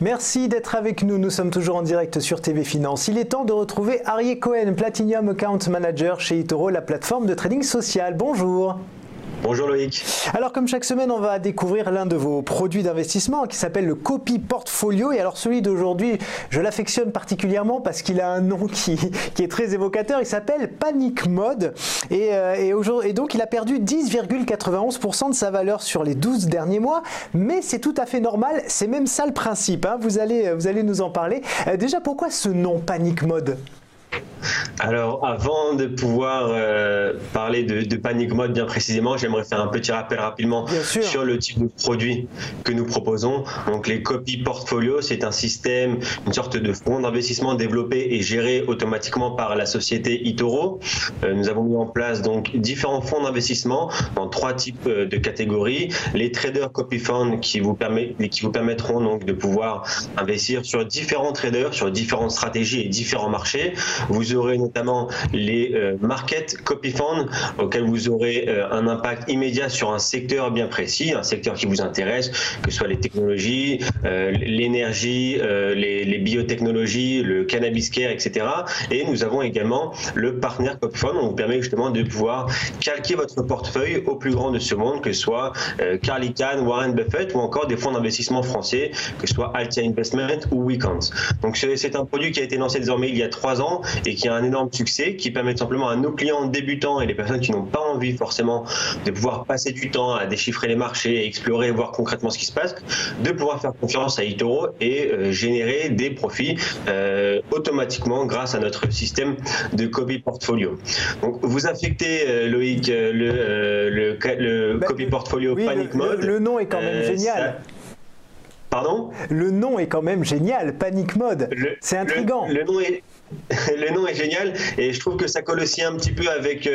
Merci d'être avec nous. Nous sommes toujours en direct sur TV Finance. Il est temps de retrouver Arié Cohen, Platinum Account Manager chez eToro, la plateforme de trading social. Bonjour. Bonjour Loïc. Alors comme chaque semaine, on va découvrir l'un de vos produits d'investissement qui s'appelle le Copy Portfolio. Et alors celui d'aujourd'hui, je l'affectionne particulièrement parce qu'il a un nom qui est très évocateur. Il s'appelle Panic Mode. Et donc il a perdu 10,91% de sa valeur sur les 12 derniers mois. Mais c'est tout à fait normal, c'est même ça le principe. Hein. Vous allez nous en parler. Déjà, pourquoi ce nom Panic Mode ? Alors, avant de pouvoir parler de Panic Mode bien précisément, j'aimerais faire un petit rappel rapidement sur le type de produit que nous proposons. Donc, les Copy Portfolio, c'est un système, une sorte de fonds d'investissement développé et géré automatiquement par la société eToro. Nous avons mis en place donc différents fonds d'investissement dans 3 types de catégories. Les traders Copy Fund qui vous permettront donc de pouvoir investir sur différents traders, sur différentes stratégies et différents marchés. Vous aurez notamment les market copy funds auxquels vous aurez un impact immédiat sur un secteur bien précis, un secteur qui vous intéresse, que ce soit les technologies, l'énergie, les biotechnologies, le cannabis care, etc. Et nous avons également le partner copy fund, on vous permet justement de pouvoir calquer votre portefeuille au plus grand de ce monde, que ce soit Carl Icahn, Warren Buffett ou encore des fonds d'investissement français, que ce soit Altia Investment ou Weekend. Donc c'est un produit qui a été lancé désormais il y a 3 ans et qui a un énorme succès, qui permet simplement à nos clients débutants et les personnes qui n'ont pas envie forcément de pouvoir passer du temps à déchiffrer les marchés, explorer, voir concrètement ce qui se passe, de pouvoir faire confiance à eToro et générer des profits automatiquement grâce à notre système de Copy Portfolio. Donc vous affectez Loïc le Copy Portfolio Panic Mode. Le nom est quand même génial. Pardon ? Le nom est quand même génial, Panic Mode. C'est intriguant. Le nom est génial et je trouve que ça colle aussi un petit peu avec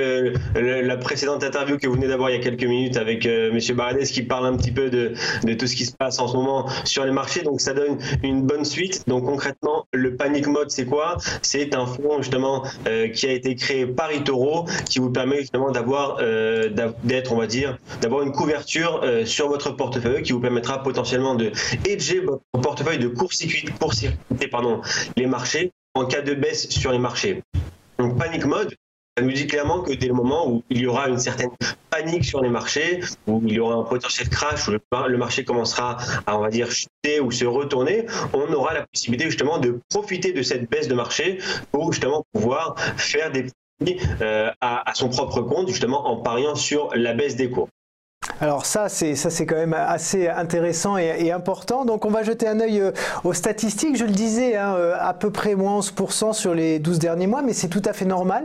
la précédente interview que vous venez d'avoir il y a quelques minutes avec Monsieur Baranès qui parle un petit peu de tout ce qui se passe en ce moment sur les marchés. Donc ça donne une bonne suite. Donc concrètement, le Panic Mode, c'est quoi ? C'est un fonds justement qui a été créé par eToro qui vous permet justement d'avoir une couverture sur votre portefeuille qui vous permettra potentiellement de hedger votre portefeuille, de court-circuiter les marchés en cas de baisse sur les marchés. Donc Panic Mode, ça nous dit clairement que dès le moment où il y aura une certaine panique sur les marchés, où il y aura un potentiel crash, où le marché commencera à, on va dire, chuter ou se retourner, on aura la possibilité justement de profiter de cette baisse de marché pour justement pouvoir faire des profits à son propre compte, justement en pariant sur la baisse des cours. Alors ça c'est quand même assez intéressant et important. Donc on va jeter un œil aux statistiques. Je le disais, hein, à peu près moins 11% sur les 12 derniers mois, mais c'est tout à fait normal.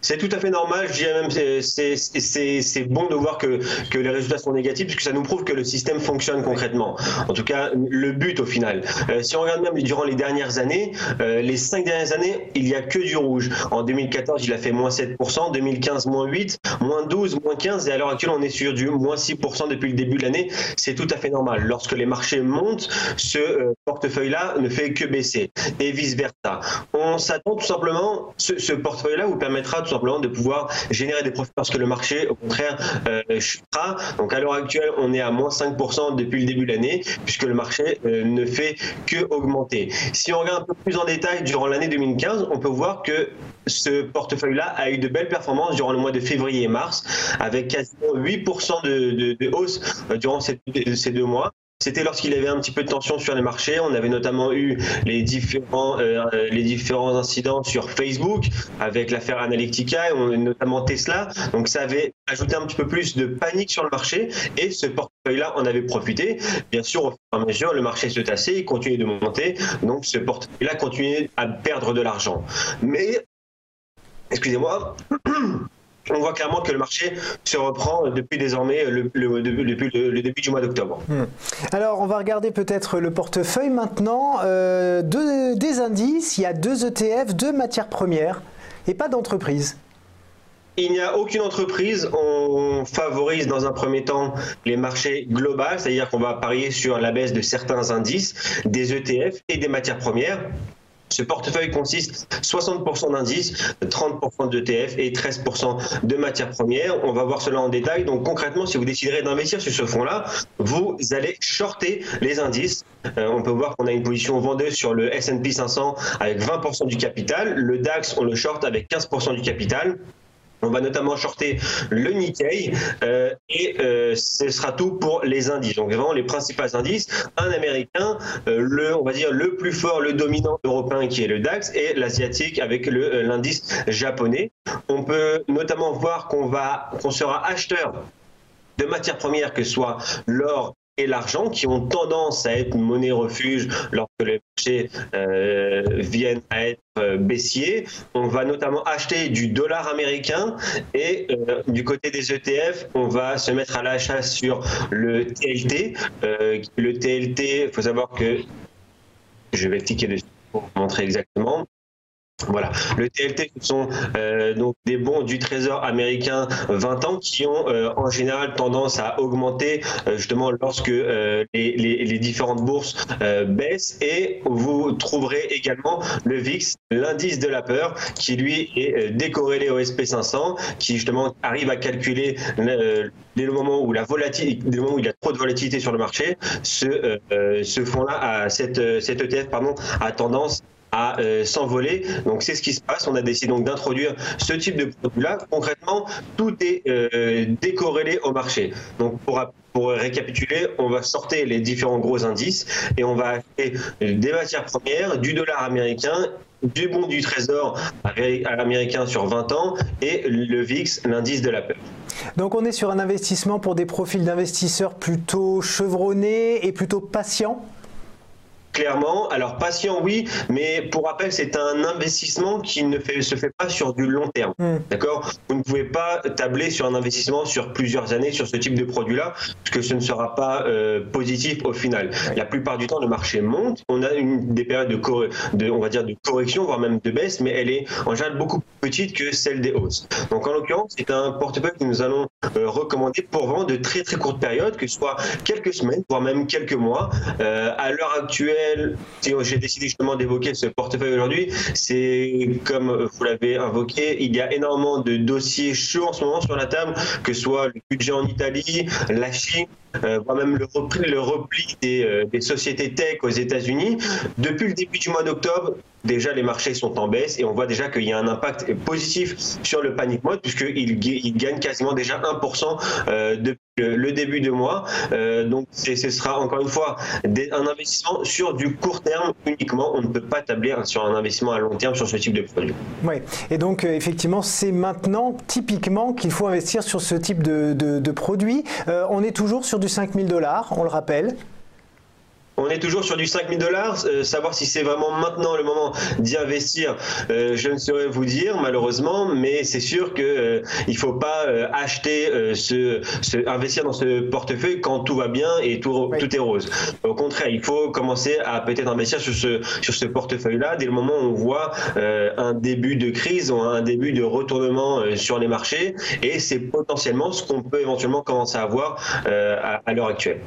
C'est tout à fait normal, je dirais même c'est bon de voir que les résultats sont négatifs puisque ça nous prouve que le système fonctionne concrètement. En tout cas, le but au final. Si on regarde même durant les dernières années, les 5 dernières années, il n'y a que du rouge. En 2014, il a fait moins 7%, 2015, moins 8%, moins 12%, moins 15%, et à l'heure actuelle, on est sur du moins 6% depuis le début de l'année. C'est tout à fait normal. Lorsque les marchés montent, ce portefeuille-là ne fait que baisser et vice-versa. On s'attend tout simplement, ce portefeuille-là vous permettra tout simplement de pouvoir générer des profits parce que le marché, au contraire, chutera. Donc à l'heure actuelle, on est à moins 5% depuis le début de l'année puisque le marché ne fait que augmenter. Si on regarde un peu plus en détail durant l'année 2015, on peut voir que ce portefeuille-là a eu de belles performances durant le mois de février et mars avec quasiment 8% de hausse durant ces 2 mois. C'était lorsqu'il y avait un petit peu de tension sur les marchés. On avait notamment eu les différents incidents sur Facebook avec l'affaire Analytica et notamment Tesla. Donc ça avait ajouté un petit peu plus de panique sur le marché et ce portefeuille-là en avait profité. Bien sûr, au fur et à mesure, le marché se tassait, il continuait de monter. Donc ce portefeuille-là continuait à perdre de l'argent. Mais, excusez-moi... On voit clairement que le marché se reprend depuis désormais le début du mois d'octobre. Alors, on va regarder peut-être le portefeuille maintenant. Des indices, il y a 2 ETF, 2 matières premières et pas d'entreprise. Il n'y a aucune entreprise. On favorise dans un premier temps les marchés globaux, c'est-à-dire qu'on va parier sur la baisse de certains indices, des ETF et des matières premières. Ce portefeuille consiste 60% d'indices, 30% d'ETF et 13% de matières premières. On va voir cela en détail. Donc concrètement, si vous déciderez d'investir sur ce fonds-là, vous allez shorter les indices. On peut voir qu'on a une position vendeuse sur le S&P 500 avec 20% du capital. Le DAX, on le short avec 15% du capital. On va notamment shorter le Nikkei et ce sera tout pour les indices. Donc vraiment les principaux indices, un américain, on va dire le plus fort, le dominant européen qui est le DAX et l'asiatique avec l'indice japonais. On peut notamment voir qu'on sera acheteur de matières premières, que ce soit l'or et l'argent, qui ont tendance à être monnaie refuge lorsque les marchés viennent à être baissiers. On va notamment acheter du dollar américain et du côté des ETF, on va se mettre à l'achat sur le TLT. Le TLT, il faut savoir que, je vais cliquer dessus pour vous montrer exactement. Voilà, le TLT, ce sont donc des bons du Trésor américain 20 ans qui ont en général tendance à augmenter justement lorsque les différentes bourses baissent. Et vous trouverez également le VIX, l'indice de la peur, qui lui est décorrélé au SP500, qui justement arrive à calculer dès le moment où il y a trop de volatilité sur le marché, ce fonds-là, cet ETF pardon, a tendance à s'envoler. Donc c'est ce qui se passe. On a décidé donc d'introduire ce type de produit-là. Concrètement, tout est décorrélé au marché. Donc pour récapituler, on va sortir les différents gros indices et on va acheter des matières premières, du dollar américain, du bon du Trésor américain sur 20 ans et le VIX, l'indice de la peur. Donc on est sur un investissement pour des profils d'investisseurs plutôt chevronnés et plutôt patients. Clairement, alors patient oui, mais pour rappel, c'est un investissement qui ne se fait pas sur du long terme. D'accord ? Vous ne pouvez pas tabler sur un investissement sur plusieurs années sur ce type de produit-là, parce que ce ne sera pas positif au final. La plupart du temps, le marché monte. On a des périodes on va dire de correction, voire même de baisse, mais elle est en général beaucoup plus petite que celle des hausses. Donc en l'occurrence, c'est un portefeuille que nous allons recommander pour vraiment de très très courtes périodes, que ce soit quelques semaines, voire même quelques mois. À l'heure actuelle, si j'ai décidé justement d'évoquer ce portefeuille aujourd'hui, c'est comme vous l'avez invoqué, il y a énormément de dossiers chauds en ce moment sur la table, que ce soit le budget en Italie, la Chine, voire même le repli des sociétés tech aux États-Unis. Depuis le début du mois d'octobre, déjà les marchés sont en baisse et on voit déjà qu'il y a un impact positif sur le panic mode puisqu'il gagne quasiment déjà 1% depuis le début de mois. Donc ce sera encore une fois un investissement sur du court terme uniquement. On ne peut pas tabler sur un investissement à long terme sur ce type de produit. Oui, et donc effectivement c'est maintenant typiquement qu'il faut investir sur ce type de produit. On est toujours sur du 5 000 $, on le rappelle. On est toujours sur du 5 000 $. Savoir si c'est vraiment maintenant le moment d'y investir, je ne saurais vous dire malheureusement, mais c'est sûr qu'il ne faut pas investir dans ce portefeuille quand tout va bien et tout est rose. Au contraire, il faut commencer à peut-être investir sur ce portefeuille-là dès le moment où on voit un début de crise ou un début de retournement sur les marchés, et c'est potentiellement ce qu'on peut éventuellement commencer à voir à l'heure actuelle.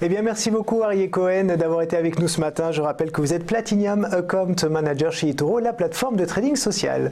Eh bien, merci beaucoup Aryeh Cohen d'avoir été avec nous ce matin. Je rappelle que vous êtes Platinum Account Manager chez eToro, la plateforme de trading social.